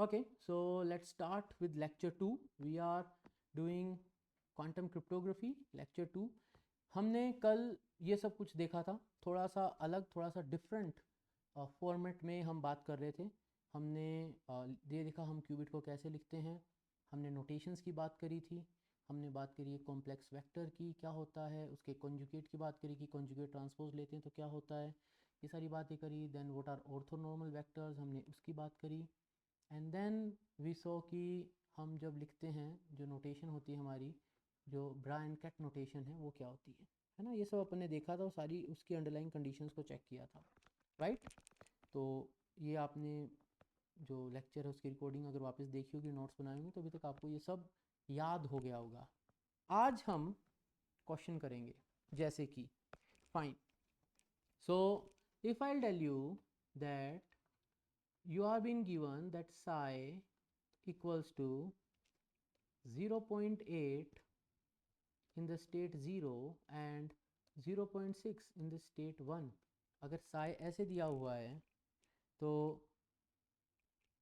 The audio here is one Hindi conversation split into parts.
Okay, so let's start with lecture 2. We are doing quantum cryptography, lecture 2. हमने कल ये सब कुछ देखा था, थोड़ा सा अलग, थोड़ा सा डिफरेंट फॉर्मेट में हम बात कर रहे थे. हमने ये देखा हम क्यूबिट को कैसे लिखते हैं. हमने नोटेशंस की बात करी थी. हमने बात करी है कॉम्प्लेक्स वेक्टर की क्या होता है, उसके कॉन्जुगेट की बात करी कि कॉन्जुगेट ट्रांसपोज लेते हैं तो क्या होता है, ये सारी बातें करी. Then what are orthonormal vectors, हमने उसकी बात करी. एंड देन वी सो कि हम जब लिखते हैं जो नोटेशन होती है हमारी, जो ब्रा एंड कैट नोटेशन है, वो क्या होती है ना. ये सब अपन ने देखा था और सारी उसकी अंडरलाइंग कंडीशंस को चेक किया था, राइट. तो ये आपने जो लेक्चर है उसकी रिकॉर्डिंग अगर वापस देखी होगी, नोट्स बनाए होंगे, तो अभी तक आपको ये सब याद हो गया होगा. आज हम क्वेश्चन करेंगे जैसे कि fine. So if I tell you that you are being given that psi equals to 0.8 in the state 0 and 0.6 in the state 1. अगर psi ऐसे दिया हुआ है तो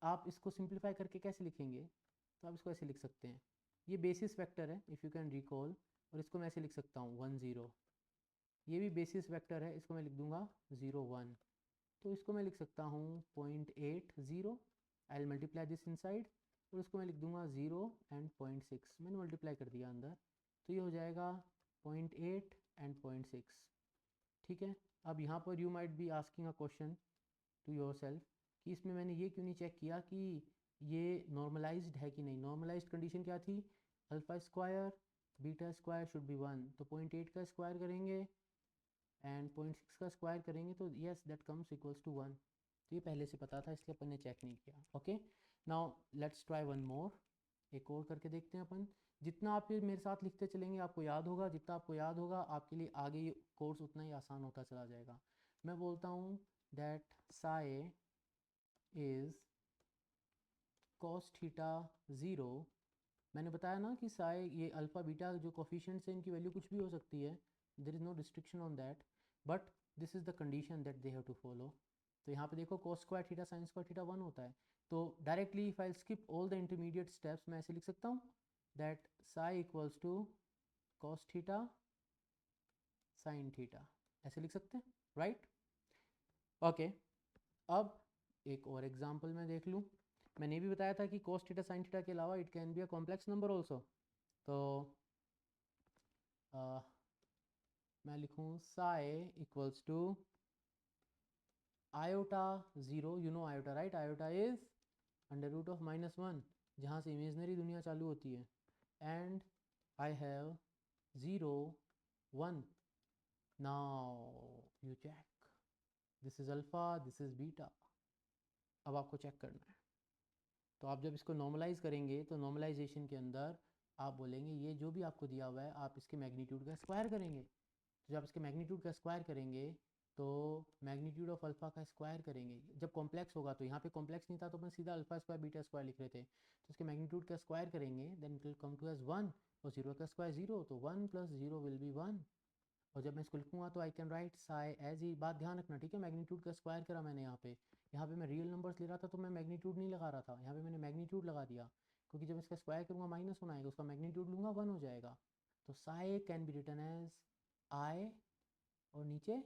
आप इसको सिंप्लीफाई करके कैसे लिखेंगे. तो आप इसको ऐसे लिख सकते हैं, ये बेसिस वेक्टर है इफ़ यू कैन रिकॉल, और इसको मैं ऐसे लिख सकता हूँ 1 0. ये भी बेसिस वेक्टर है, इसको मैं लिख दूंगा 0 1. तो इसको मैं लिख सकता हूँ 0.80. I will multiply this inside, और इसको मैं लिख दूंगा 0 एंड 0.6. मैंने मल्टीप्लाई कर दिया अंदर, तो ये हो जाएगा 0.8 एंड 0.6. ठीक है. अब यहाँ पर you might be asking a question to yourself कि इसमें मैंने ये क्यों नहीं चेक किया कि ये नॉर्मलाइज्ड है कि नहीं. नॉर्मलाइज्ड कंडीशन क्या थी, alpha square beta square should be 1. तो 0.8 का स्क्वायर करेंगे एंड 0.6 का स्क्वायर करेंगे तो yes that comes equals to 1. तो ये पहले से पता था, इसलिए अपन ने चेक नहीं किया. Okay, now let's try one more. एक और करके देखते हैं अपन. जितना आप ये मेरे साथ लिखते चलेंगे आपको याद होगा, जितना आपको याद होगा आपके लिए आगे ये कोर्स उतना ही आसान होता चला जाएगा. मैं बोलता हूँ that Sai is cos theta 0. मैंने बताया ना कि साई ये अल्फ़ा बीटा जो कोफिशिएंट्स हैं इनकी वैल्यू कुछ भी हो सकती है. There is no restriction on that, but this is the condition that they have to follow. तो यहाँ पे देखो cos square theta sin square theta 1 होता है. तो directly if I skip all the intermediate steps मैं ऐसे लिख सकता हूँ that psi equals to cos theta sin theta. ऐसे लिख सकते हैं, राइट. ओके, अब एक और एग्जांपल मैं देख लूँ. मैंने ये भी बताया था कि cos थीटा sin थीटा के अलावा it can be a complex number also. तो मैं लिखूँ psi equals to iota 0. You know iota, right. Iota is under root of -1, जहाँ से इमेजनरी दुनिया चालू होती है. And I have 0 1. Now you check, this is alpha, this is beta. अब आपको चेक करना है. तो आप जब इसको नॉर्मलाइज करेंगे तो नॉर्मलाइजेशन के अंदर आप बोलेंगे ये जो भी आपको दिया हुआ है आप इसके मैग्नीट्यूड का स्क्वायर करेंगे. तो जब आप इसके मैग्नीट्यूड का स्क्वायर करेंगे तो मैग्नीट्यूड ऑफ अल्फ़ा का स्क्वायर करेंगे. जब कॉम्प्लेक्स होगा, तो यहाँ पे कॉम्प्लेक्स नहीं था तो अपन सीधा अल्फ़ा स्क्वायर बीटा स्क्वायर लिख रहे थे. तो इसके मैग्नीट्यूड का स्क्वायर करेंगे then it will come to as 1, और 0 का स्क्वायर 0, तो 1 + 0 विल बी 1. और जब मैं इसको लिखूंगा तो I can write psi as ही. बात ध्यान रखना, ठीक है. मैग्नीट्यूड का स्क्वायर करा मैंने यहाँ पे मैं रियल नंबर्स ले रहा था तो मैं मैग्नीट्यूड नहीं लगा रहा था. यहाँ पे मैंने मैग्नीट्यूड लगा दिया क्योंकि जब इसका स्क्वायर करूँगा -1 आएगा, उसका मैग्नीट्यूड लूँगा 1 हो जाएगा. तो psi can be written as I और नीचे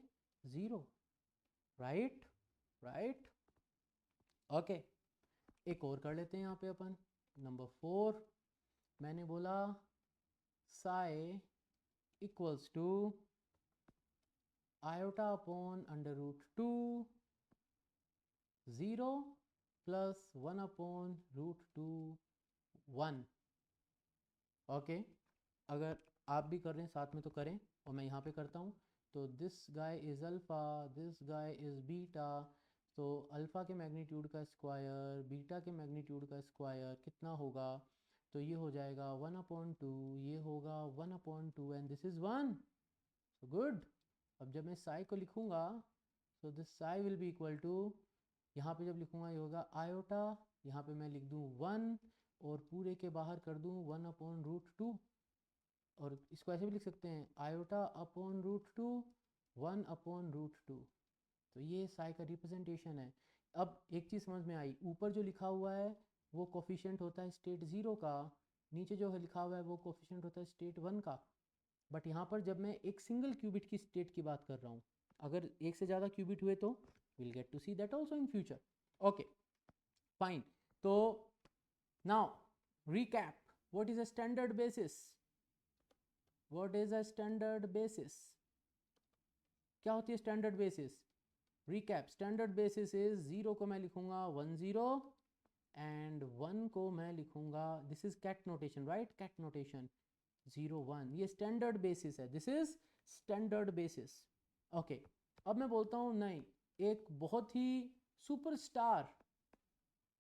0, राइट. राइट. ओके, एक और कर लेते हैं यहाँ पे अपन. नंबर 4 मैंने बोला psi equals to iota upon under root 2 0 plus 1 upon root 2 1. Okay, अगर आप भी कर रहे हैं साथ में तो करें, और मैं यहाँ पे करता हूँ. तो this guy is alpha, this guy is beta. तो अल्फ़ा के मैग्नीट्यूड का स्क्वायर बीटा के मैग्नीट्यूड का स्क्वायर कितना होगा. तो ये हो जाएगा 1/2, ये होगा 1/2, and this is 1. So good. अब जब मैं साई को लिखूँगा तो this psi will be equal to, यहाँ पे जब लिखूँगा ये होगा आयोटा, यहाँ पे मैं लिख दूँ 1 और पूरे के बाहर कर दूँ 1/√2. और इसको ऐसे भी लिख सकते हैं आयोटा अपॉन रूट टू 1/√2. तो ये साई का रिप्रेजेंटेशन है. अब एक चीज़ समझ में आई, ऊपर जो लिखा हुआ है वो कोफिशिएंट होता है स्टेट 0 का, नीचे जो लिखा हुआ है वो कोफिशिएंट होता है स्टेट 1 का। बट यहाँ पर जब मैं एक सिंगल क्यूबिट की स्टेट की बात कर रहा हूँ, अगर एक से ज़्यादा क्यूबिट हुए तो will get to see that also in future. Okay fine. तो now recap, what is a standard basis? What is a standard basis? क्या होती है standard basis? recap, standard basis is 0 को मैं लिखूंगा 1 0 एंड 1 को मैं लिखूंगा, this is ket notation right, ket notation 0 1, ये स्टैंडर्ड बेसिस है, this is standard basis. Okay अब मैं बोलता हूँ नहीं, एक बहुत ही सुपरस्टार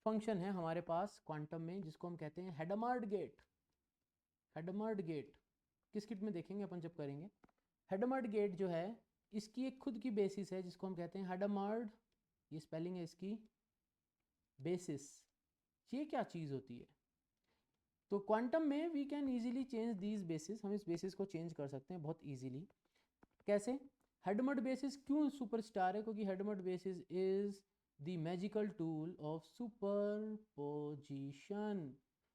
फंक्शन है हमारे पास क्वांटम में जिसको हम कहते हैं हेडमार्ड गेट। हेडमार्ड गेट किस किट में देखेंगे अपन जब करेंगे। हेडमार्ड गेट जो है इसकी एक खुद की बेसिस है जिसको हम कहते हैं हेडमार्ड, ये स्पेलिंग है इसकी, बेसिस। ये क्या चीज़ होती है? तो क्वांटम में we can easily change these basis, हम इस बेसिस को चेंज कर सकते हैं बहुत इजीली। कैसे? हेडमार्ड बेसिस क्यों सुपरस्टार है? क्योंकि Hadamard basis is the magical tool of superposition,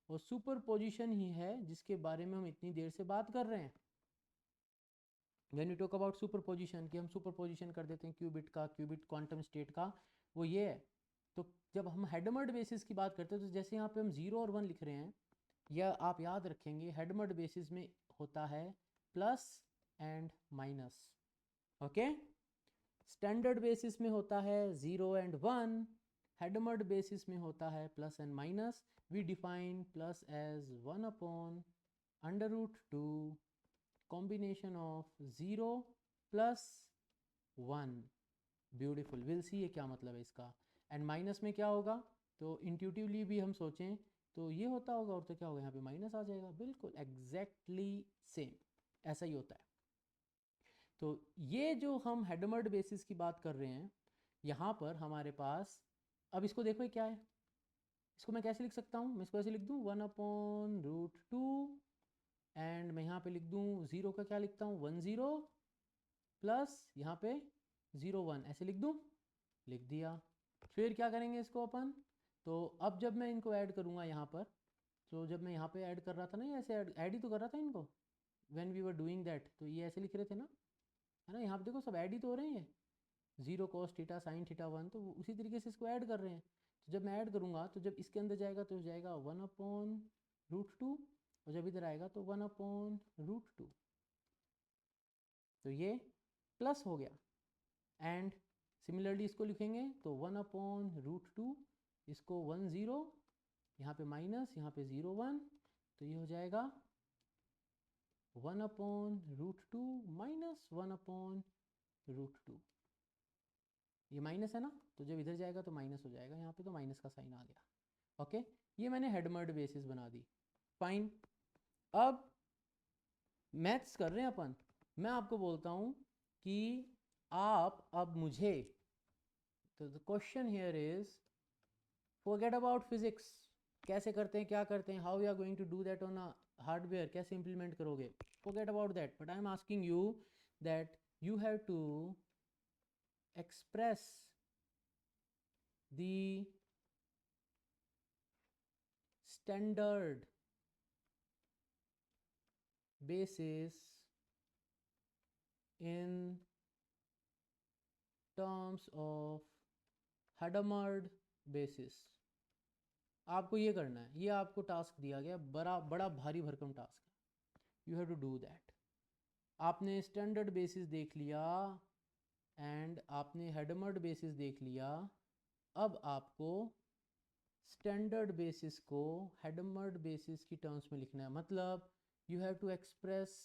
और सुपरपोजिशन ही है जिसके बारे में हम इतनी देर से बात कर रहे हैं। When you talk about superposition, कि हम सुपरपोजिशन कर देते हैं क्यूबिट का, क्यूबिट क्वांटम स्टेट का, वो ये है। तो जब हम हेडमार्ड बेसिस की बात करते हैं तो जैसे यहाँ पे हम 0 और 1 लिख रहे हैं, या आप याद रखेंगे हेडमार्ड बेसिस में होता है plus and minus. Okay, standard basis में होता है 0 एंड 1, हेडमार्ड बेसिस में होता है plus and minus. We define plus as 1 upon under root 2 combination of 0 plus 1। Beautiful, will see ये क्या मतलब है इसका। एंड माइनस में क्या होगा? तो इंट्यूटिवली भी हम सोचें तो ये होता होगा, और तो क्या होगा यहाँ पे माइनस आ जाएगा। बिल्कुल एग्जैक्टली सेम, ऐसा ही होता है। तो ये जो हम हेडमार्ड बेसिस की बात कर रहे हैं यहाँ पर हमारे पास, अब इसको देखो ये क्या है, इसको मैं कैसे लिख सकता हूँ? मैं इसको ऐसे लिख दूँ 1 अपॉन रूट 2, एंड मैं यहाँ पे लिख दूँ 0 का क्या लिखता हूँ 1 0 प्लस यहाँ पे 0 1, ऐसे लिख दूँ, लिख दिया। फिर क्या करेंगे इसको अपन? तो अब जब मैं इनको ऐड करूँगा यहाँ पर, तो जब मैं यहाँ पे ऐड कर रहा था ना, ये ऐसे ऐड ही तो कर रहा था इनको, when we were doing that, तो ये ऐसे लिख रहे थे ना, है ना, यहाँ पे देखो सब ऐड ही तो हो रहे हैं, ये 0 cos थीटा साइन थीटा 1, तो उसी तरीके से इसको ऐड कर रहे हैं। तो जब मैं ऐड करूँगा तो जब इसके अंदर जाएगा तो जाएगा 1 अपॉन रूट 2, और जब इधर आएगा तो 1 अपॉन रूट 2, तो ये प्लस हो गया। एंड सिमिलरली इसको लिखेंगे तो 1 अपॉन रूट 2, इसको 1 0, यहाँ पे माइनस, यहाँ पे 0 1, तो ये हो जाएगा 1 upon root 2 minus 1 upon root 2। ये माइनस है ना, तो जब इधर जाएगा तो माइनस हो जाएगा, यहाँ पे तो माइनस का साइन आ गया। ओके, ये मैंने हेडमार्ड बेसिस बना दी। फाइन, अब मैथ्स कर रहे हैं अपन। मैं आपको बोलता हूँ कि आप अब मुझे, तो the question here is forget about physics, कैसे करते हैं, क्या करते हैं, how you are going to do that on a hardware, कैसे इंप्लीमेंट करोगे, forget about that. But I am asking you that you have to express the standard basis in terms of Hadamard basis। आपको ये करना है, ये आपको टास्क दिया गया, बड़ा बड़ा भारी भरकम टास्क है, you have to do that. आपने स्टैंडर्ड बेसिस देख लिया एंड आपने हेडमर्ड बेसिस देख लिया, अब आपको स्टैंडर्ड बेसिस को हेडमर्ड बेसिस की टर्म्स में लिखना है। मतलब you have to express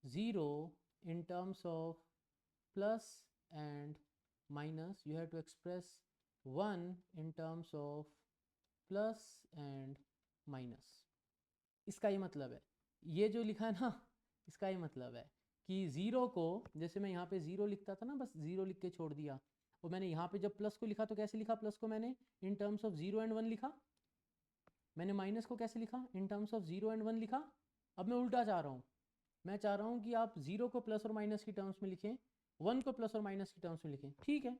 0 in terms of plus and minus, you have to express 1 in terms of plus and minus। इसका ही मतलब है, ये जो लिखा है ना, इसका ही मतलब है कि 0 को, जैसे मैं यहाँ पे 0 लिखता था ना, बस 0 लिख के छोड़ दिया, और मैंने यहाँ पे जब प्लस को लिखा तो कैसे लिखा, प्लस को मैंने इन टर्म्स ऑफ 0 एंड 1 लिखा, मैंने माइनस को कैसे लिखा, इन टर्म्स ऑफ 0 एंड 1 लिखा। अब मैं उल्टा चाह रहा हूँ, मैं चाह रहा हूँ कि आप 0 को प्लस और माइनस की टर्म्स में लिखें, 1 को प्लस और माइनस की टर्म्स में लिखें। ठीक है,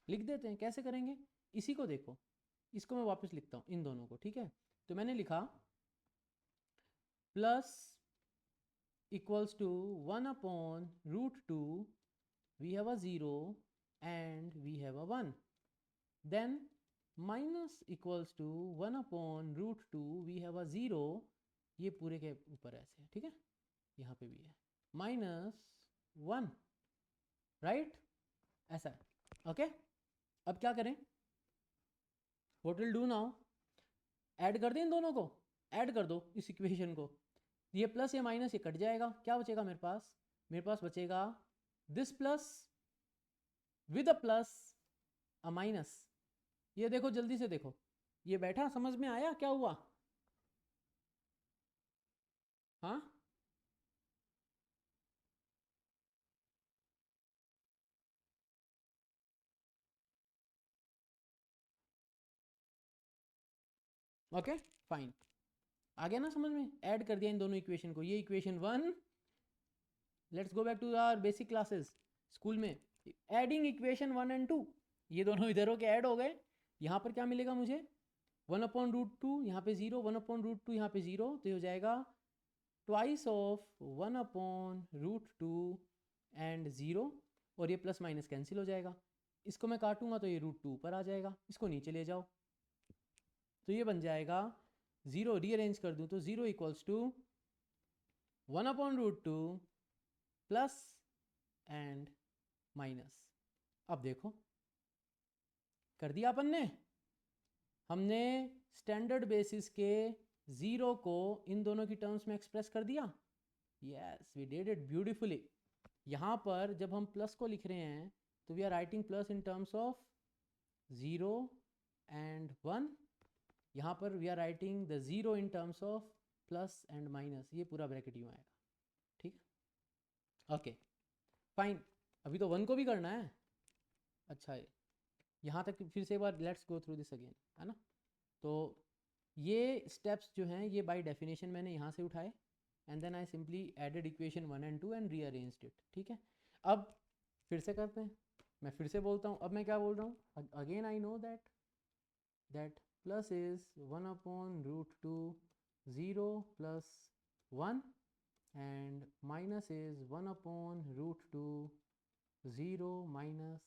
लिख देते हैं, कैसे करेंगे इसी को देखो। इसको मैं वापस लिखता हूँ इन दोनों को, ठीक है। तो मैंने लिखा plus equals to 1/√2, we have a 0 and we have a 1, then minus equals to 1/√2, we have a 0, ये पूरे के ऊपर ऐसे है, ठीक है, यहाँ पे भी है -1, राइट, ऐसा है, ओके। अब क्या करें, what will do now, add कर दें इन दोनों को, ऐड कर दो इस इक्वेशन को, ये प्लस या माइनस ये कट जाएगा, क्या बचेगा मेरे पास बचेगा this plus with a plus a minus. ये देखो जल्दी से देखो, ये बैठा, समझ में आया क्या हुआ, हाँ, ओके फाइन, आ गया ना समझ में, ऐड कर दिया इन दोनों इक्वेशन को, ये equation 1, let's go back to our basic classes school में, एडिंग इक्वेशन 1 and 2, ये दोनों इधर होके ऐड हो गए, यहाँ पर क्या मिलेगा मुझे 1/√2, यहाँ पे 0, 1/√2 यहाँ पे 0, तो ये हो जाएगा ट्वाइस ऑफ 1/√2 एंड 0, और ये प्लस माइनस कैंसिल हो जाएगा, इसको मैं काटूंगा तो ये √2 ऊपर आ जाएगा, इसको नीचे ले जाओ तो ये बन जाएगा 0, रीअरेंज कर दूं तो 0 equals to 1/√2 plus and minus. अब देखो कर दिया अपन ने, हमने स्टैंडर्ड बेसिस के 0 को इन दोनों की टर्म्स में एक्सप्रेस कर दिया, yes we did it beautifully. यहाँ पर जब हम प्लस को लिख रहे हैं तो we are writing plus in terms of 0 and 1, यहाँ पर we are writing the 0 in terms of plus and minus, ये पूरा ब्रैकेट यूँ आएगा, ठीक है, ओके फाइन। अभी तो 1 को भी करना है, अच्छा है, यहाँ तक फिर से एक बार let's go through this again, है ना। तो ये स्टेप्स जो हैं ये बाय डेफिनेशन मैंने यहाँ से उठाए, and then I simply added equation 1 and 2 and rearranged it, ठीक है। अब फिर से करते हैं, मैं फिर से बोलता हूँ, अब मैं क्या बोल रहा हूँ, again I know that plus is 1/√2 0 plus 1 and minus is 1/√2 0 minus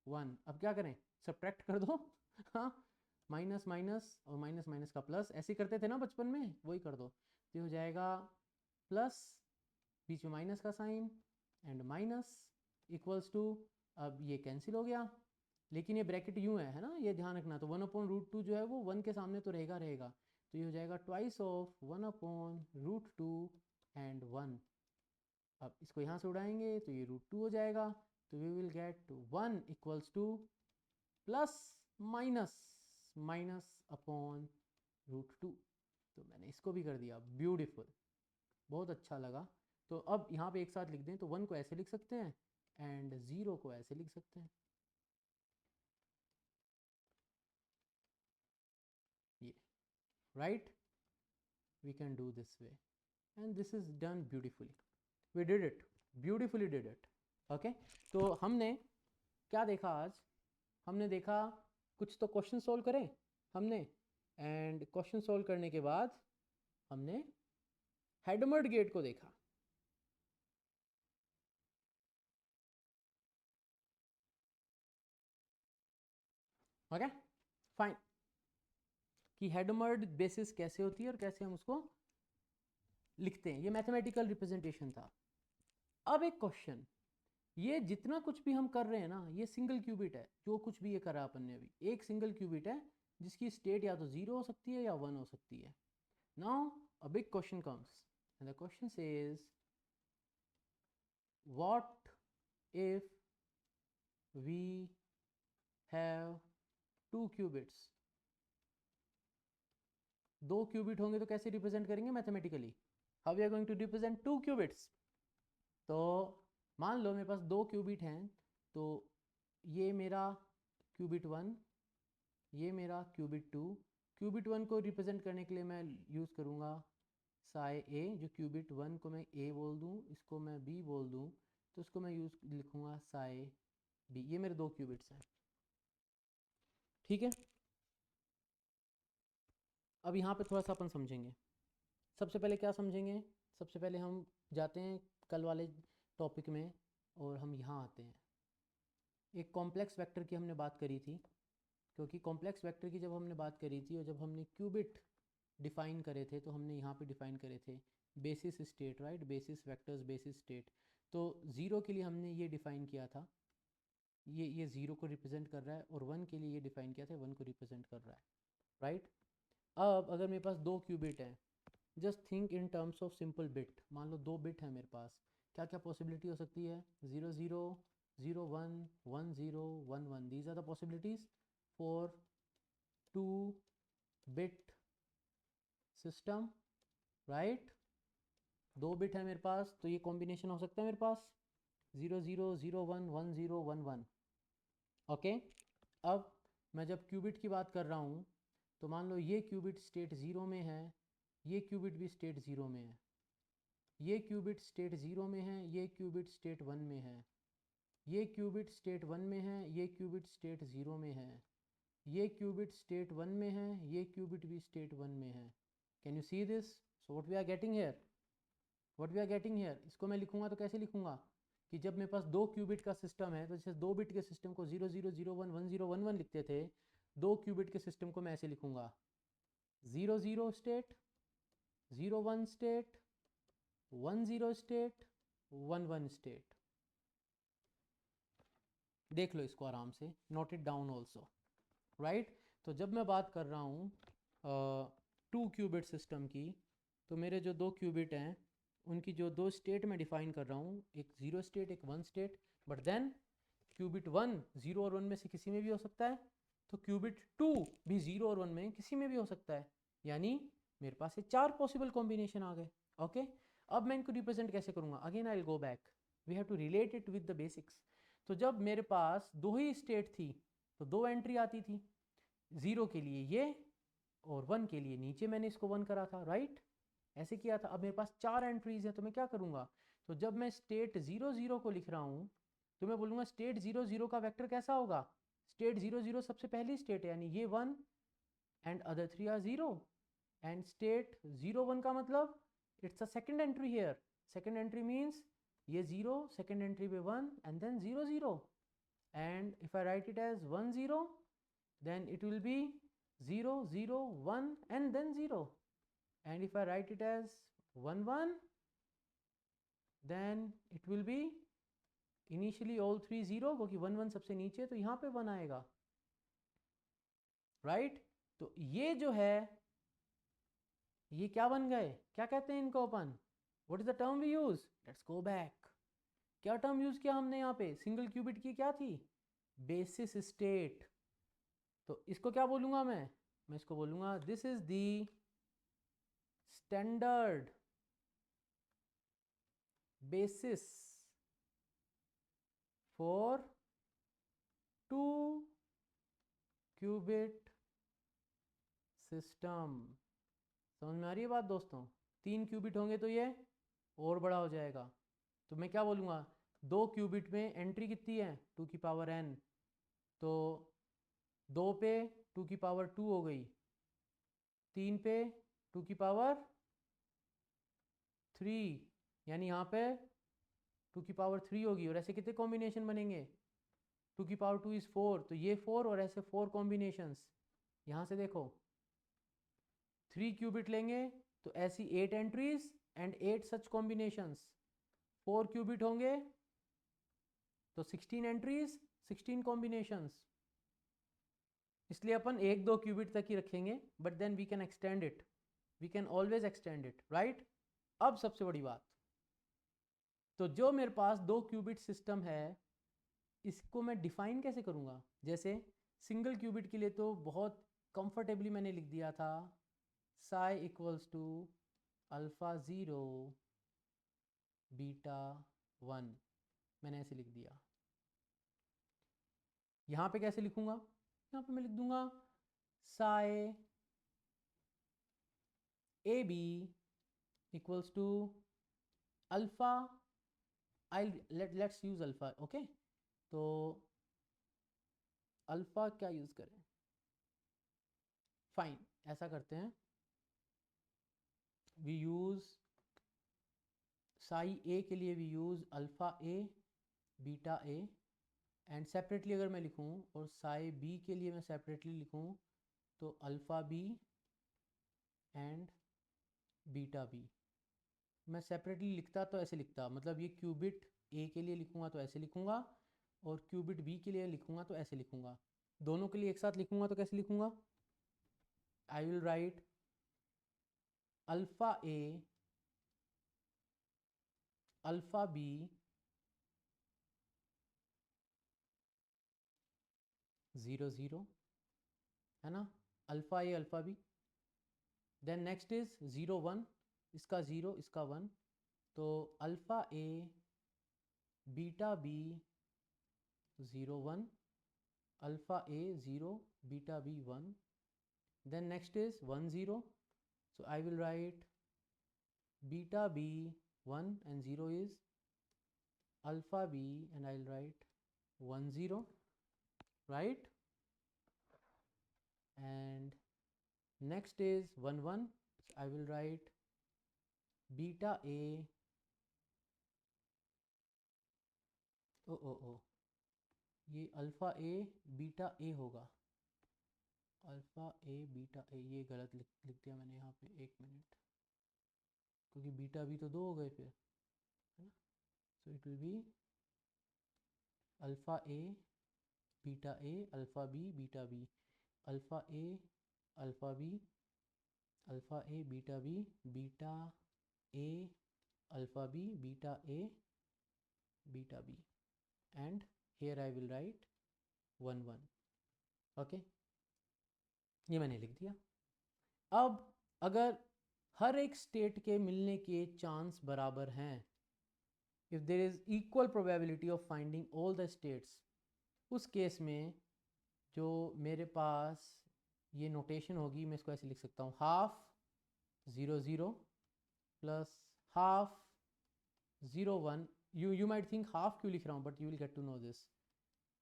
1। अब क्या करें, सब्ट्रैक्ट कर दो हाँ, माइनस माइनस और माइनस माइनस का प्लस, ऐसे करते थे ना बचपन में, वही कर दो, तो हो जाएगा प्लस बीच में माइनस का sign and minus equals to, अब ये कैंसिल हो गया, लेकिन ये ब्रैकेट यूँ है ना, ये ध्यान रखना, तो 1/√2 जो है वो 1 के सामने तो रहेगा, तो ये हो जाएगा ट्वाइस ऑफ 1/√2 एंड 1। अब इसको यहाँ से उड़ाएंगे तो ये √2 हो जाएगा, तो we will get 1 equals to plus minus minus upon √2, तो मैंने इसको भी कर दिया, ब्यूटीफुल, बहुत अच्छा लगा। तो अब यहाँ पे एक साथ लिख दें, तो 1 को ऐसे लिख सकते हैं एंड 0 को ऐसे लिख सकते हैं, ये right, we can do this way and this is done beautifully, we did it, beautifully did it, okay. तो हमने क्या देखा आज, हमने देखा कुछ तो क्वेश्चन सोल्व करें हमने, एंड क्वेश्चन सोल्व करने के बाद हमने हेडमर्ड गेट को देखा, ओके फाइन, कि हेडमर्ड बेसिस कैसे होती है और कैसे हम उसको लिखते हैं, ये मैथमेटिकल रिप्रेजेंटेशन था। अब एक क्वेश्चन, ये जितना कुछ भी हम कर रहे हैं ना, ये सिंगल क्यूबिट है, जो कुछ भी ये करा अपन ने अभी, एक सिंगल क्यूबिट है जिसकी स्टेट या तो 0 हो सकती है या 1 हो सकती है। Now a big question comes and the question says what if we have 2 qubits, 2 qubit होंगे तो कैसे रिप्रेजेंट करेंगे mathematically, how we are going to represent 2 qubits. तो मान लो मेरे पास 2 क्यूबिट हैं, तो ये मेरा क्यूबिट 1, ये मेरा क्यूबिट 2, क्यूबिट 1 को रिप्रेजेंट करने के लिए मैं यूज़ करूँगा साई ए, जो क्यूबिट 1 को मैं ए बोल दूँ, इसको मैं बी बोल दूँ, तो उसको मैं यूज़ लिखूँगा साई बी, ये मेरे 2 क्यूबिट्स हैं, ठीक है। अब यहाँ पे थोड़ा सा अपन समझेंगे। सबसे पहले क्या समझेंगे? सबसे पहले हम जाते हैं कल वाले टॉपिक में और हम यहाँ आते हैं। एक कॉम्प्लेक्स वेक्टर की हमने बात करी थी, क्योंकि कॉम्प्लेक्स वेक्टर की जब हमने बात करी थी और जब हमने क्यूबिट डिफ़ाइन करे थे तो हमने यहाँ पे डिफ़ाइन करे थे basis state, right, basis vectors basis state. तो ज़ीरो के लिए हमने ये डिफ़ाइन किया था, ये ज़ीरो को रिप्रेजेंट कर रहा है, और वन के लिए ये डिफ़ाइन किया था, वन को रिप्रेजेंट कर रहा है, राइट। अब अगर मेरे पास दो क्यूबिट हैं, just think in terms of simple bit. मान लो दो बिट है मेरे पास, क्या क्या पॉसिबिलिटी हो सकती है? 0 0 0 1 1 0 1 1, these are the possibilities for two bit system, right. दो बिट है मेरे पास, तो ये कॉम्बिनेशन हो सकता है मेरे पास 0 0 0 1 1 0 1 1, ओके। अब मैं जब क्यूबिट की बात कर रहा हूँ, तो मान लो ये क्यूबिट स्टेट ज़ीरो में है, ये क्यूबिट भी स्टेट ज़ीरो में है, ये क्यूबिट स्टेट ज़ीरो में है, ये क्यूबिट स्टेट वन में है, ये क्यूबिट स्टेट वन में है, ये क्यूबिट स्टेट ज़ीरो में है, ये क्यूबिट स्टेट वन में है, ये क्यूबिट भी स्टेट वन में है। Can you see this? So what we are getting here, what we are getting here, इसको मैं लिखूंगा तो कैसे लिखूंगा कि जब मेरे पास दो क्यूबिट का सिस्टम है, तो जैसे दो बिट के सिस्टम को 0 0 0 1 1 0 1 1 लिखते थे, दो क्यूबिट के सिस्टम को मैं ऐसे लिखूंगा 0 0 स्टेट, 0 1 स्टेट, 1 0 स्टेट, 1 1 स्टेट। देख लो इसको आराम से, note it down also, right. तो जब मैं बात कर रहा हूँ टू क्यूबिट सिस्टम की, तो मेरे जो दो क्यूबिट हैं उनकी जो दो स्टेट मैं डिफाइन कर रहा हूँ, एक ज़ीरो स्टेट एक one state, but then qubit one zero और वन में से किसी में भी हो सकता है, तो क्यूबिट टू भी ज़ीरो और वन में किसी में भी हो सकता है, यानी मेरे पास ये चार पॉसिबल कॉम्बिनेशन आ गए, ओके। अब मैं इनको रिप्रेजेंट कैसे करूँगा? Again I will go back, we have to relate it with the basics. तो जब मेरे पास दो ही स्टेट थी तो दो एंट्री आती थी, ज़ीरो के लिए ये और वन के लिए नीचे मैंने इसको वन करा था, राइट, ऐसे किया था। अब मेरे पास चार एंट्रीज हैं, तो मैं क्या करूँगा? तो जब मैं स्टेट 0 0 को लिख रहा हूँ, तो मैं बोलूँगा स्टेट 0 0 का वेक्टर कैसा होगा? स्टेट 0 0 सबसे पहली स्टेट है, यानी ये one and other three are zero, and state 0 1 का मतलब it's a second entry here, second entry means ये 0, सेकेंड एंट्री पे 1 and then 0 0, and if I write it as 1 0, then it will be 0 0 1 and then 0, and if I write it as 1 1, then it will be initially all three 0, क्योंकि 1 1 सबसे नीचे, तो यहाँ पे 1 आएगा, राइट। तो ये जो है ये क्या बन गए, क्या कहते हैं इनको अपन, what is the term we use? Let's go back. क्या टर्म यूज किया हमने यहाँ पे? सिंगल क्यूबिट की क्या थी? Basis state. तो इसको क्या बोलूँगा मैं इसको बोलूँगा this is the standard basis for two qubit system. समझ में आ रही है बात दोस्तों? तीन क्यूबिट होंगे तो ये और बड़ा हो जाएगा, तो मैं क्या बोलूँगा? दो क्यूबिट में एंट्री कितनी है? 2 की पावर n, तो दो पे 2 की पावर 2 हो गई, तीन पे 2 की पावर 3, यानी यहाँ पे 2 की पावर 3 होगी, और ऐसे कितने कॉम्बिनेशन बनेंगे? 2 की पावर 2 इज़ 4, तो ये 4 और ऐसे 4 कॉम्बिनेशंस। यहाँ से देखो 3 क्यूबिट लेंगे तो ऐसी 8 entries and 8 such combinations. 4 qubit होंगे तो 16 एंट्रीज 16 कॉम्बिनेशंस। इसलिए अपन एक दो क्यूबिट तक ही रखेंगे, but then we can extend it, we can always extend it, right. अब सबसे बड़ी बात, तो जो मेरे पास दो क्यूबिट सिस्टम है, इसको मैं डिफाइन कैसे करूँगा? जैसे सिंगल क्यूबिट के लिए तो बहुत कंफर्टेबली मैंने लिख दिया था psi equals to alpha zero beta one, मैंने ऐसे लिख दिया। यहाँ पे कैसे लिखूँगा? यहाँ पे मैं लिख दूँगा psi A B equals to alpha, I let's use alpha, okay. तो अल्फ़ा क्या यूज़ करें? फाइन, ऐसा करते हैं वी यूज़ साई ए के लिए we use alpha A beta A, and separately अगर मैं लिखूँ और साई बी के लिए मैं सेपरेटली लिखूँ तो alpha B and beta B. मैं सेपरेटली लिखता तो ऐसे लिखता, मतलब ये क्यूबिट ए के लिए लिखूँगा तो ऐसे लिखूँगा, और क्यूबिट बी के लिए लिखूँगा तो ऐसे लिखूँगा। दोनों के लिए एक साथ लिखूँगा तो कैसे लिखूँगा? I will write alpha A alpha B zero zero, है ना, alpha A alpha B. Then next is zero one, इसका ज़ीरो इसका वन, तो alpha A beta B zero one, alpha A zero beta B one. Then next is 1 0, so I will write beta b 1 and 0 is alpha b, and I'll write 1 0, right? And next is 1 1, so I will write beta a, ये अल्फ़ा ए बीटा ए होगा, अल्फ़ा ए बीटा ए, ये गलत लिख दिया मैंने यहाँ पे, एक मिनट, क्योंकि बीटा बी तो दो हो गए फिर, है ना। So it will be alpha A beta A alpha B beta B, alpha A alpha B alpha A beta B beta A alpha B beta A beta B, and here I will write 1 1। Okay, ये मैंने लिख दिया। अब अगर हर एक स्टेट के मिलने के चांस बराबर हैं, if there is equal probability of finding all the states, उस केस में जो मेरे पास ये नोटेशन होगी, मैं इसको ऐसे लिख सकता हूँ, half 0 0 plus half 0 1। you might think half क्यों लिख रहा हूँ, but you will get to know this,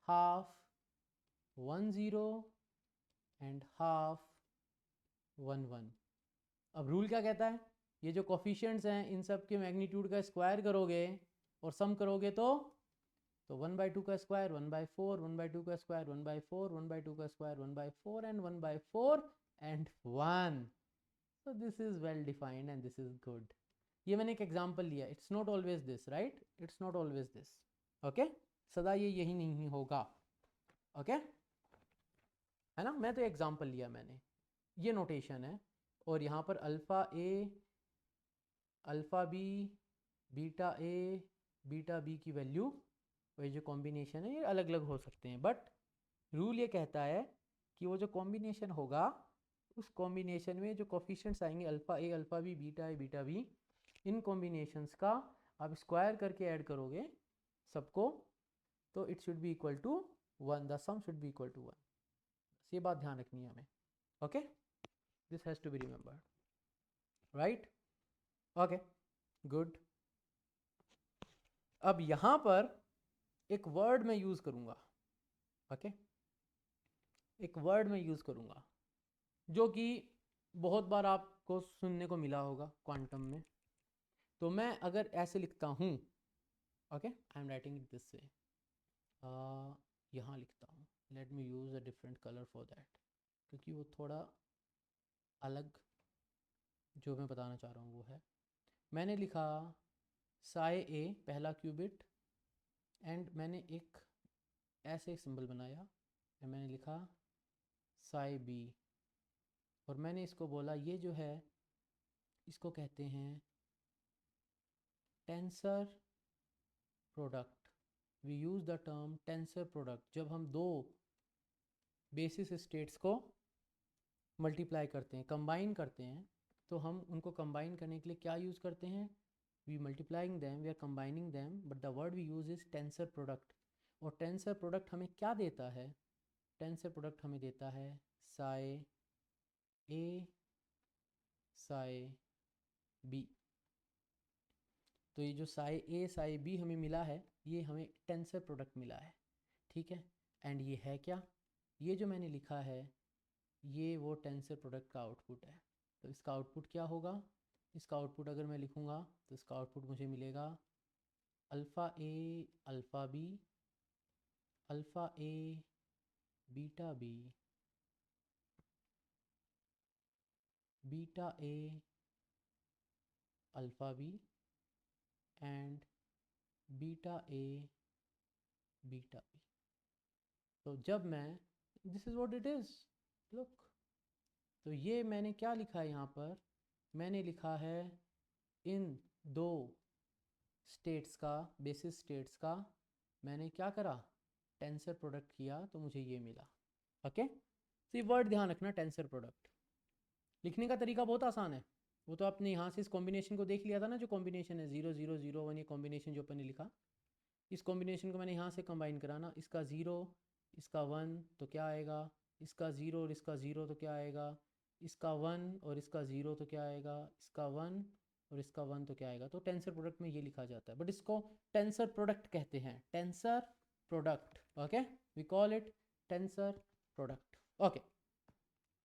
half 1 0 and half 1 1। अब रूल क्या कहता है, ये जो कोफिशिएंट्स हैं इन सब के मैग्नीट्यूड का स्क्वायर करोगे और सम करोगे तो 1/2 का स्क्वायर 1/4, 1/2 का स्क्वायर 1/4, 1/2 का square 1/4 and 1/4 and 1। So this is well defined and this is good. ये मैंने एक एग्जांपल लिया, it's not always this, right, it's not always this, okay, सदा ये यही नहीं होगा, ओके है ना। मैं तो एग्जांपल लिया मैंने, ये नोटेशन है, और यहाँ पर alpha A alpha B beta A beta B की वैल्यू, वही जो कॉम्बिनेशन है ये अलग अलग हो सकते हैं, बट रूल ये कहता है कि वो जो कॉम्बिनेशन होगा उस कॉम्बिनेशन में जो कोफिशिएंट्स आएंगे alpha A alpha B beta A beta B, इन कॉम्बिनेशंस का आप स्क्वायर करके ऐड करोगे सबको, तो it should be equal to 1, the sum should be equal to 1। ये बात ध्यान रखनी है हमें, okay, this has to be remembered, right, okay good. अब यहाँ पर एक वर्ड मैं यूज़ करूँगा, ओके, एक वर्ड मैं यूज़ करूँगा जो कि बहुत बार आपको सुनने को मिला होगा क्वांटम में। तो मैं अगर ऐसे लिखता हूँ, okay, I am writing it this way, यहाँ लिखता हूँ, let me use a different colour for that, क्योंकि वो थोड़ा अलग जो मैं बताना चाह रहा हूँ वो है। मैंने लिखा साई ए पहला क्यूबिट, एंड मैंने एक ऐसे एक सिंबल बनाया, और मैंने लिखा साई बी, और मैंने इसको बोला ये जो है इसको कहते हैं tensor product. We use the term tensor product जब हम दो बेसिस स्टेट्स को मल्टीप्लाई करते हैं, कंबाइन करते हैं, तो हम उनको कंबाइन करने के लिए क्या यूज़ करते हैं, we multiplying them, we are combining them, but the word we use is tensor product. और टेंसर प्रोडक्ट हमें क्या देता है, टेंसर प्रोडक्ट हमें देता है साई ए साई बी। तो ये जो साई ए साई बी हमें मिला है ये हमें टेंसर प्रोडक्ट मिला है, ठीक है। एंड ये है क्या, ये जो मैंने लिखा है ये वो टेंसर प्रोडक्ट का आउटपुट है। तो इसका आउटपुट क्या होगा, इसका आउटपुट अगर मैं लिखूँगा तो इसका आउटपुट मुझे मिलेगा alpha A alpha B, alpha A beta B, beta A alpha B and beta A beta B. तो जब मैं this is what it is, look, तो ये मैंने क्या लिखा है यहाँ पर, मैंने लिखा है इन दो स्टेट्स का, बेसिस स्टेट्स का मैंने क्या करा, टेंसर प्रोडक्ट किया, तो मुझे ये मिला। ओके, तो ये वर्ड ध्यान रखना, टेंसर प्रोडक्ट। लिखने का तरीका बहुत आसान है, वो तो आपने यहाँ से इस कॉम्बिनेशन को देख लिया था ना, जो कॉम्बिनेशन है 0 0 0 1, ये कॉम्बिनेशन जो अपन ने लिखा, इस कॉम्बिनेशन को मैंने यहाँ से कंबाइन करा ना, इसका 0 इसका 1 तो क्या आएगा, इसका 0 और इसका 0 तो क्या आएगा, इसका 1 और इसका 0 तो क्या आएगा, इसका 1 और इसका 1 तो क्या आएगा। तो टेंसर प्रोडक्ट में ये लिखा जाता है, बट इसको टेंसर प्रोडक्ट कहते हैं, tensor product. Okay, we call it tensor product. Okay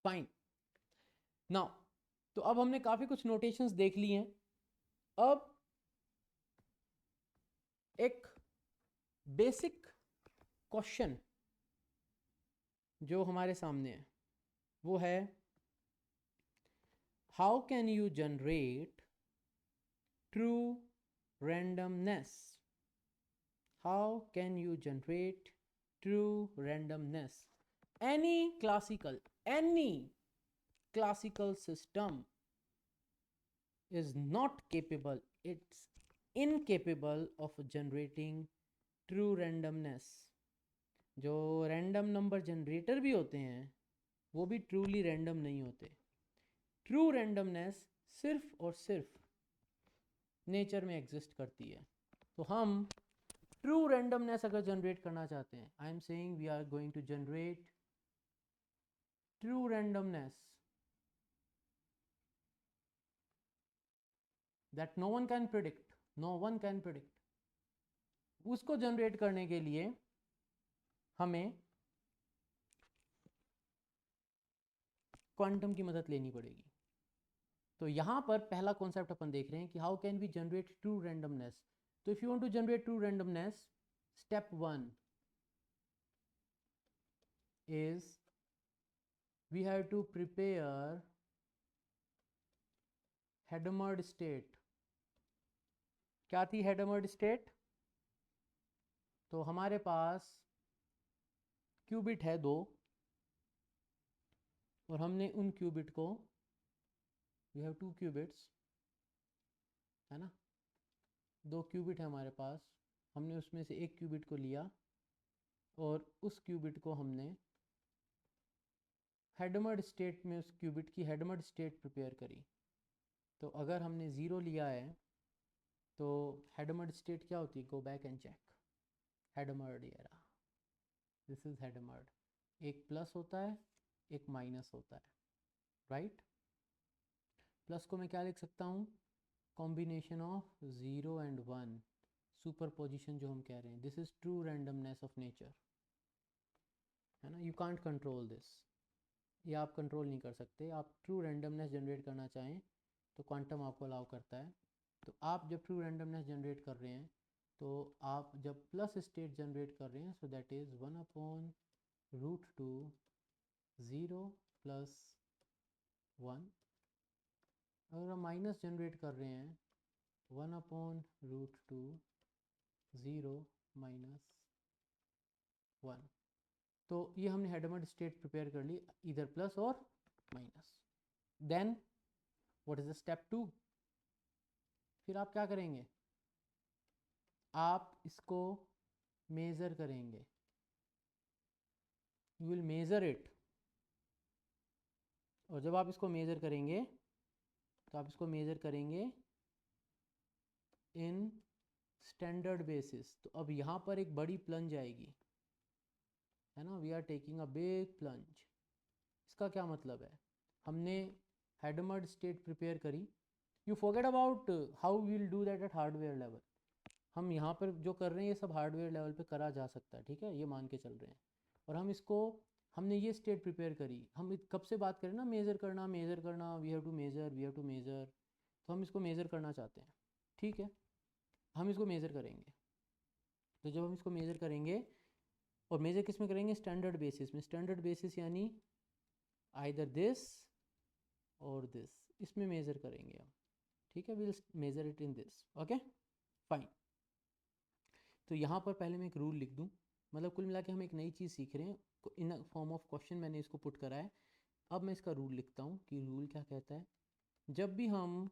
fine, now तो अब हमने काफ़ी कुछ नोटेशंस देख ली हैं। अब एक बेसिक क्वेश्चन जो हमारे सामने है वो है, how can you generate true randomness? How can you generate true randomness? Any classical system is not capable, it's incapable of generating true randomness. जो रैंडम नंबर जनरेटर भी होते हैं वो भी ट्रूली रैंडम नहीं होते। ट्रू रैंडमनेस सिर्फ और सिर्फ नेचर में एग्जिस्ट करती है। तो हम ट्रू रैंडमनेस अगर जनरेट करना चाहते हैं, I am saying we are going to generate true randomness that no one can predict, उसको जनरेट करने के लिए हमें क्वांटम की मदद लेनी पड़ेगी। तो यहाँ पर पहला कॉन्सेप्ट अपन देख रहे हैं कि how can we generate true randomness. तो if you want to generate true randomness, step 1 is we have to prepare Hadamard state। क्या थी Hadamard state? तो हमारे पास क्यूबिट है 2 और हमने उन क्यूबिट को, we have 2 क्यूबिट्स है ना, 2 क्यूबिट है हमारे पास, हमने उसमें से एक क्यूबिट को लिया और उस क्यूबिट को हमने हेडमर्ड स्टेट में, उस क्यूबिट की हेडमर्ड स्टेट प्रिपेयर करी। तो अगर हमने 0 लिया है तो हेडमर्ड स्टेट क्या होती है, गो बैक एंड चेक, हेडमर्ड ये रहा, दिस इज हेडमर्ड। एक प्लस होता है एक माइनस होता है, राइट। प्लस को मैं क्या लिख सकता हूँ, combination of 0 and 1, super position जो हम कह रहे हैं, this is true randomness of nature, है ना। यू कांट कंट्रोल दिस, ये आप कंट्रोल नहीं कर सकते। आप ट्रू रैंडमनेस जनरेट करना चाहें तो क्वांटम आपको अलाउ करता है। तो आप जब ट्रू रैंडमनेस जनरेट कर रहे हैं तो आप जब प्लस स्टेट जनरेट कर रहे हैं, सो दैट इज़ 1/√2 0 + 1। अगर हम माइनस जनरेट कर रहे हैं 1/√2 0 - 1। तो ये हमने हेडमर्ड स्टेट प्रिपेयर कर ली, इधर प्लस और minus. Then what is the step 2? फिर आप क्या करेंगे, आप इसको मेज़र करेंगे, यू विल मेज़र इट। और जब आप इसको मेज़र करेंगे तो आप इसको मेज़र करेंगे इन स्टैंडर्ड बेसिस। तो अब यहाँ पर एक बड़ी प्लंज आएगी, है ना, we are taking a big plunge. इसका क्या मतलब है, हमने हेडमर्ड स्टेट प्रिपेयर करी, you forget about how we will do that at hardware level. हम यहाँ पर जो कर रहे हैं ये सब हार्डवेयर लेवल पे करा जा सकता है, ठीक है, ये मान के चल रहे हैं। और हम इसको, हमने ये स्टेट प्रिपेयर करी, हम कब से बात करें ना, मेज़र करना, वी हैव टू मेज़र। तो तो हम इसको मेज़र करना चाहते हैं, ठीक है, हम इसको मेज़र करेंगे। तो जब हम इसको मेज़र करेंगे, और मेज़र किस में करेंगे, स्टैंडर्ड बेसिस में। स्टैंडर्ड बेसिस यानी आइदर दिस और दिस, इसमें मेज़र करेंगे हम, ठीक है, will measure it in this, okay fine. तो यहाँ पर पहले मैं एक रूल लिख दूँ, मतलब कुल मिला के हम एक नई चीज़ सीख रहे हैं, इन फॉर्म ऑफ क्वेश्चन मैंने इसको पुट करा है। अब मैं इसका रूल लिखता हूँ कि रूल क्या कहता है। जब भी हम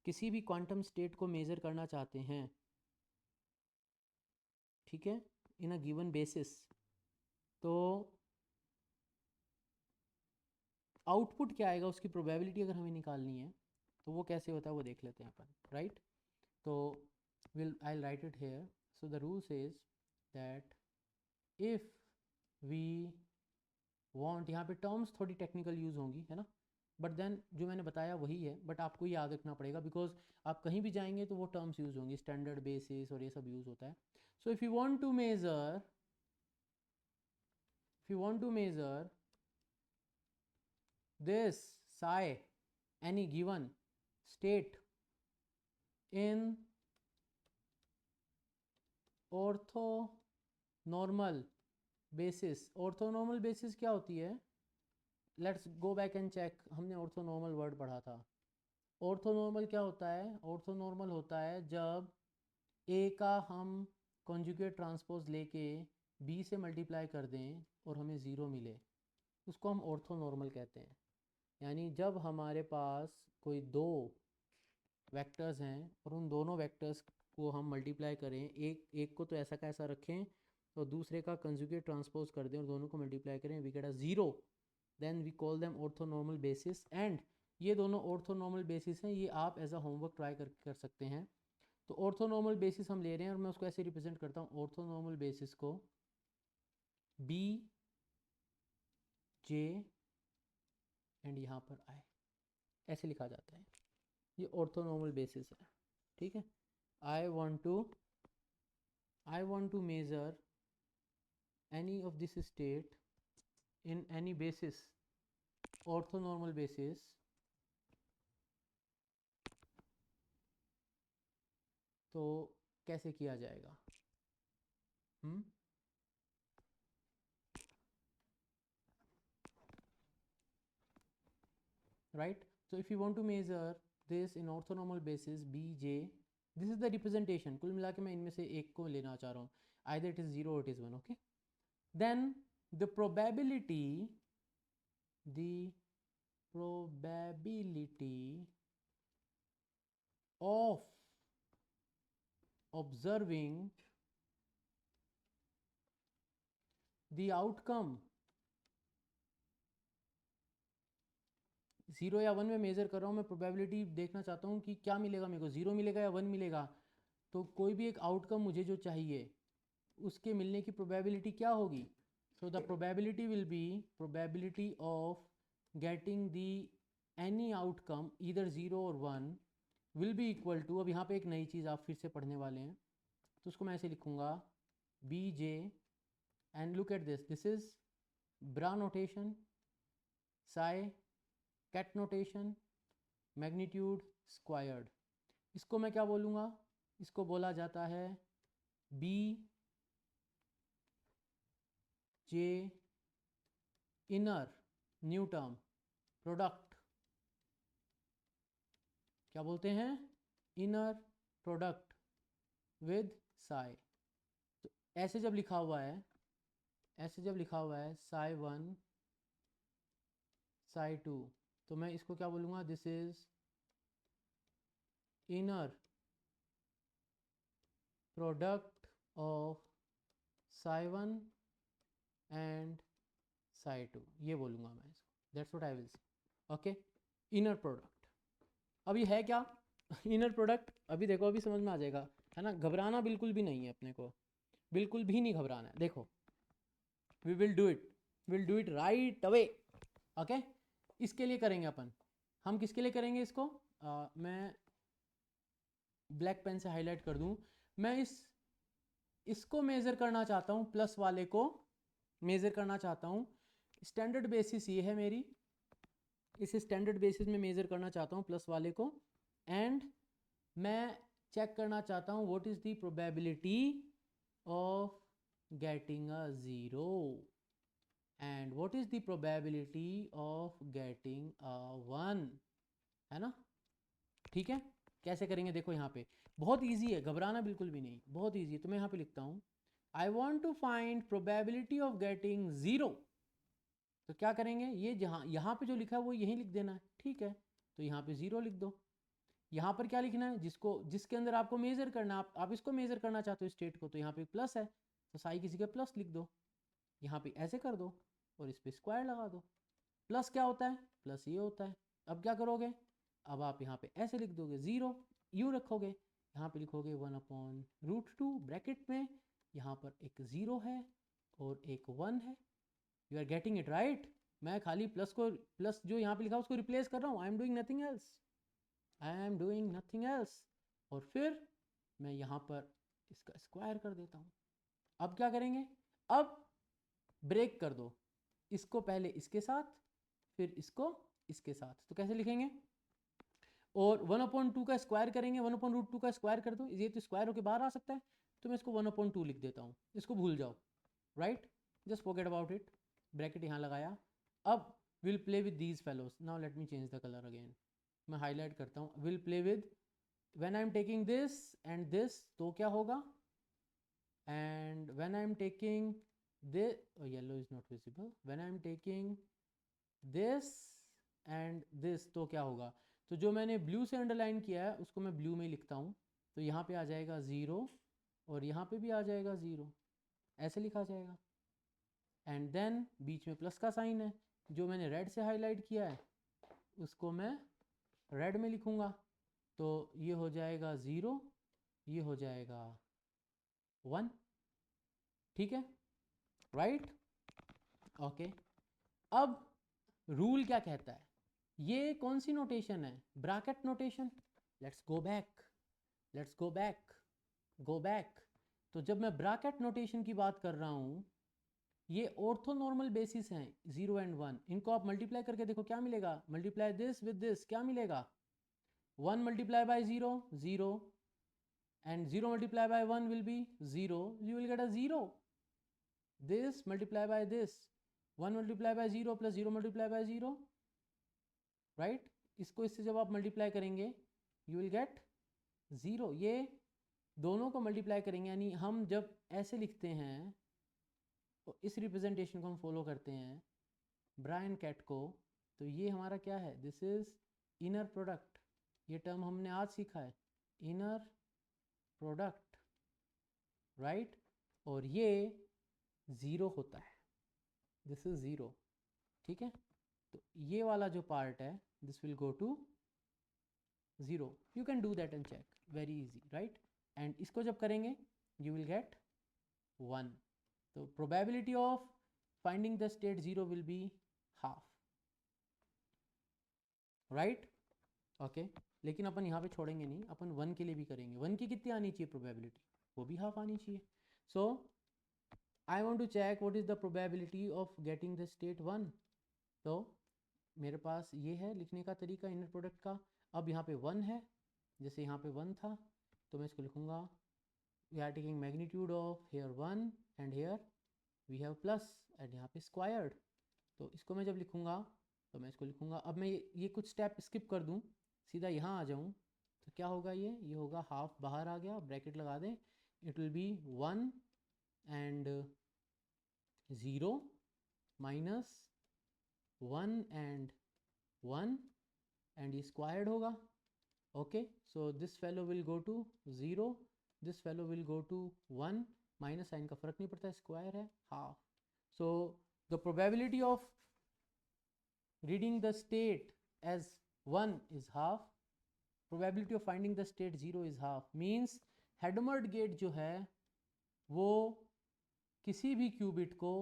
किसी भी क्वांटम स्टेट को मेज़र करना चाहते हैं, ठीक है, इन अ गिवन बेसिस, तो आउटपुट क्या आएगा, उसकी प्रोबेबिलिटी अगर हमें निकालनी है तो वो कैसे होता है वो देख लेते हैं अपन, राइट। तो will I write it here. So the rule says that if we want, यहाँ पे टर्म्स थोड़ी टेक्निकल यूज़ होंगी, है ना, बट देन जो मैंने बताया वही है, बट आपको याद रखना पड़ेगा बिकॉज आप कहीं भी जाएंगे तो वो टर्म्स यूज़ होंगी, स्टैंडर्ड बेसिस और ये सब यूज़ होता है। So if you want to measure, if you want to measure this psi, any given state in orthonormal basis, orthonormal basis क्या होती है, let's go back and check, हमने orthonormal वर्ड पढ़ा था। orthonormal क्या होता है, orthonormal होता है जब a का हम कॉन्जुगेट ट्रांसपोज लेके b से मल्टीप्लाई कर दें और हमें ज़ीरो मिले, उसको हम ऑर्थोनॉर्मल कहते हैं। यानी जब हमारे पास कोई दो वेक्टर्स हैं और उन दोनों वेक्टर्स को हम मल्टीप्लाई करें, एक को तो ऐसा का ऐसा रखें और दूसरे का कंजुगेट ट्रांसपोज कर दें और दोनों को मल्टीप्लाई करें, we get a zero, then we call them orthonormal basis. And ये दोनों ऑर्थोनॉर्मल बेसिस हैं, ये आप एज अ होमवर्क ट्राई कर सकते हैं। तो ऑर्थोनॉर्मल बेसिस हम ले रहे हैं और मैं उसको ऐसे रिप्रेजेंट करता हूँ, ऑर्थोनॉर्मल बेसिस को बी जे एंड यहाँ पर आई, ऐसे लिखा जाता है, ये ऑर्थोनॉर्मल बेसिस है, ठीक है। I want to measure any of this state in any basis, orthonormal basis, तो कैसे किया जाएगा, right? So if you want to measure this in orthonormal basis bj, this is the representation, कुल मिला के मैं इनमें से एक को लेना चाह रहा हूँ, either it is 0 or it is 1, okay, then the probability of observing the outcome, 0 या 1 में मेज़र कर रहा हूँ मैं, प्रोबेबिलिटी देखना चाहता हूँ कि क्या मिलेगा मेरे को, 0 मिलेगा या 1 मिलेगा, तो कोई भी एक आउटकम मुझे जो चाहिए उसके मिलने की प्रोबेबिलिटी क्या होगी। सो the probability will be probability of getting the any outcome either 0 और 1 विल बी इक्वल टू, अब यहाँ पे एक नई चीज़ आप फिर से पढ़ने वाले हैं तो उसको मैं ऐसे लिखूँगा B J, and look at this, this is bra notation, psi ket notation, magnitude squared. इसको मैं क्या बोलूँगा, इसको बोला जाता है B J inner new term product, क्या बोलते हैं, इनर प्रोडक्ट विद साई। तो ऐसे जब लिखा हुआ है, ऐसे जब लिखा हुआ है साई 1 साई 2, तो मैं इसको क्या बोलूँगा, this is inner product of Sai 1 and Sai 2, ये बोलूँगा मैं इसको, that's what I will say, okay, inner product. अब ये है क्या इनर प्रोडक्ट, अभी देखो अभी समझ में आ जाएगा, है ना, घबराना बिल्कुल भी नहीं है अपने को, बिल्कुल भी नहीं घबराना है, देखो we will do it right away, okay. इसके लिए करेंगे अपन, हम किसके लिए करेंगे इसको, मैं ब्लैक पेन से हाईलाइट कर दूं, मैं इसको मेज़र करना चाहता हूँ, प्लस वाले को मेज़र करना चाहता हूँ, स्टैंडर्ड बेसिस ये है मेरी, इस स्टैंडर्ड बेसिस में मेज़र करना चाहता हूँ प्लस वाले को, एंड मैं चेक करना चाहता हूँ what is the probability of getting a zero and what is the probability of getting a 1, है ना। ठीक है, कैसे करेंगे देखो यहाँ पे बहुत इजी है, घबराना बिल्कुल भी नहीं, बहुत इजी है। तो मैं यहाँ पे लिखता हूँ I want to find probability of getting zero. तो क्या करेंगे, ये जहाँ यहाँ पे जो लिखा है वो यहीं लिख देना है, ठीक है। तो यहाँ पे ज़ीरो लिख दो। यहाँ पर क्या लिखना है, जिसके अंदर आपको मेज़र करना, आप इसको मेज़र करना चाहते हो स्टेट को, तो यहाँ पे प्लस है तो साई किसी के प्लस लिख दो, यहाँ पे ऐसे कर दो और इस पर स्क्वायर लगा दो। प्लस क्या होता है, प्लस ये होता है। अब क्या करोगे, अब आप यहाँ पे ऐसे लिख दोगे, ज़ीरो यूँ रखोगे, यहाँ पे लिखोगे 1/√2 ब्रैकेट में, यहाँ पर एक ज़ीरो है और एक 1 है। You are getting it right. मैं खाली प्लस जो यहाँ पे लिखा उसको रिप्लेस कर रहा हूँ, I am doing nothing else, I am doing nothing else. और फिर मैं यहाँ पर इसका स्क्वायर कर देता हूँ। अब क्या करेंगे, अब ब्रेक कर दो, इसको पहले इसके साथ फिर इसको इसके साथ। तो कैसे लिखेंगे, और 1/2 का स्क्वायर करेंगे, 1/√2 का स्क्वायर कर दो, ये तो स्क्वायर होकर बाहर आ सकता है, तो मैं इसको 1/2 लिख देता हूँ, इसको भूल जाओ, right, just forget about it. Bracket यहाँ लगाया। अब will play with these fellows, now let me change the colour again. मैं हाईलाइट करता हूँ, will play with, when I am taking this and this तो क्या होगा, and when I am taking this, oh, yellow is not visible, when I am taking this and this तो क्या होगा। तो जो मैंने ब्लू से अंडरलाइन किया है उसको मैं ब्लू में ही लिखता हूँ, तो यहाँ पे आ जाएगा ज़ीरो और यहाँ पे भी आ जाएगा ज़ीरो, ऐसे लिखा जाएगा। एंड देन बीच में प्लस का साइन है, जो मैंने रेड से हाईलाइट किया है उसको मैं रेड में लिखूँगा, तो ये हो जाएगा ज़ीरो, ये हो जाएगा 1, ठीक है, राइट, ओके। अब रूल क्या कहता है, ये कौन सी नोटेशन है, bracket notation. Let's go back, let's go back, go back. तो जब मैं ब्रैकेट नोटेशन की बात कर रहा हूँ, ये ऑर्थोनॉर्मल बेसिस हैं 0 एंड 1, इनको आप मल्टीप्लाई करके देखो क्या मिलेगा, मल्टीप्लाई दिस विद दिस क्या मिलेगा, 1 multiply by 0 0 and 0 multiplied by 1 will be 0, you will get a 0. This multiply by this, 1 multiply by 0 plus 0 multiply by 0, right, इसको इससे जब आप मल्टीप्लाई करेंगे you will get 0। ये दोनों को मल्टीप्लाई करेंगे, यानी हम जब ऐसे लिखते हैं तो इस रिप्रेजेंटेशन को हम फॉलो करते हैं ब्रायन कैट को, तो ये हमारा क्या है, दिस इज इनर प्रोडक्ट, ये टर्म हमने आज सीखा है, इनर प्रोडक्ट, राइट, और ये ज़ीरो होता है, दिस इज ज़ीरो, ठीक है। तो ये वाला जो पार्ट है this will go to zero, you can do that and check, very easy, right. And इसको जब करेंगे यू विल गेट 1, तो probability of finding the state zero will be half, right, okay. लेकिन अपन यहाँ पे छोड़ेंगे नहीं, अपन 1 के लिए भी करेंगे, 1 की कितनी आनी चाहिए प्रोबेबिलिटी, वो भी हाफ आनी चाहिए। So I want to check what is the probability of getting the state 1, तो मेरे पास ये है लिखने का तरीका इनर प्रोडक्ट का। अब यहाँ पे 1 है, जैसे यहाँ पे 1 था तो मैं इसको लिखूँगा, we are taking magnitude of here 1 and here we have plus and यहाँ पे स्क्वायर्ड, तो इसको मैं जब लिखूँगा तो मैं इसको लिखूँगा। अब मैं ये कुछ स्टेप स्किप कर दूँ, सीधा यहाँ आ जाऊँ, तो क्या होगा, ये होगा हाफ बाहर आ गया, ब्रैकेट लगा दें, it will be 1 and 0 minus 1 and 1 and ये स्क्वायर्ड होगा, okay. So this fellow will go to 0, this fellow will go to 1, minus sign का फर्क नहीं पड़ता, स्क्वायर है, half. So the probability of reading the state as 1 is half, probability of finding the state 0 is half, means हेडमर्ड gate जो है वो किसी भी क्यूबिट को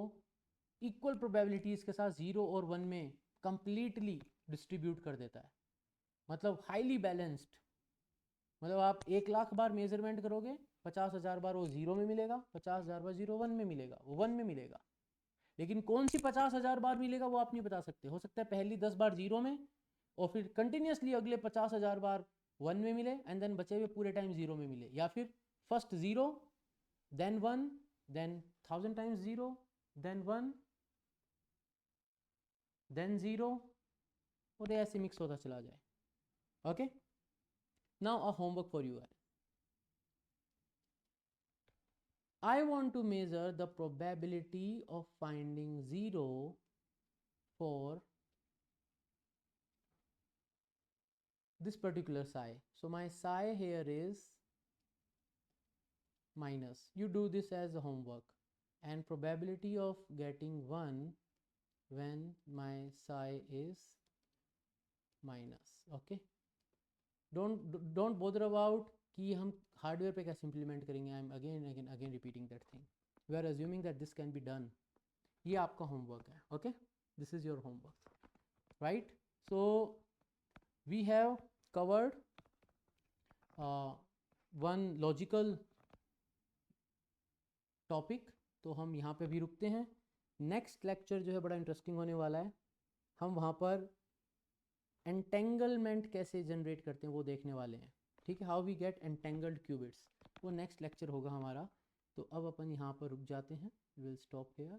इक्वल प्रोबेबिलिटीज़ के साथ 0 और 1 में कंप्लीटली डिस्ट्रीब्यूट कर देता है, मतलब हाईली बैलेंस्ड। मतलब आप 1,00,000 बार मेजरमेंट करोगे, 50,000 बार वो 0 में मिलेगा, 50,000 बार 0 1 में मिलेगा, वो 1 में मिलेगा। लेकिन कौन सी 50,000 बार मिलेगा वो आप नहीं बता सकते, हो सकता है पहली 10 बार 0 में और फिर कंटिन्यूसली अगले 50,000 बार 1 में मिले एंड देन बचे हुए पूरे टाइम 0 में मिले, या फिर first 0 then 1 then 1000 times 0 then 1 then 0 और ऐसे मिक्स होता चला जाए. Okay, now a homework for you. I want to measure the probability of finding 0 for this particular psi. So my psi here is minus. You do this as a homework. And probability of getting 1 when my psi is minus. Okay. Don't bother about कि हम हार्डवेयर पे कैसे इम्प्लीमेंट करेंगे. I am again repeating that thing. We are assuming that this can be done. ये आपका होमवर्क है. Okay, this is your homework, right. So we have covered one logical topic. तो हम यहाँ पे भी रुकते हैं. नेक्स्ट लेक्चर जो है बड़ा इंटरेस्टिंग होने वाला है. हम वहाँ पर एंटेंगलमेंट कैसे जनरेट करते हैं वो देखने वाले हैं. ठीक है, how we get entangled qubits, वो नेक्स्ट लेक्चर होगा हमारा. तो अब अपन यहाँ पर रुक जाते हैं. Will stop here.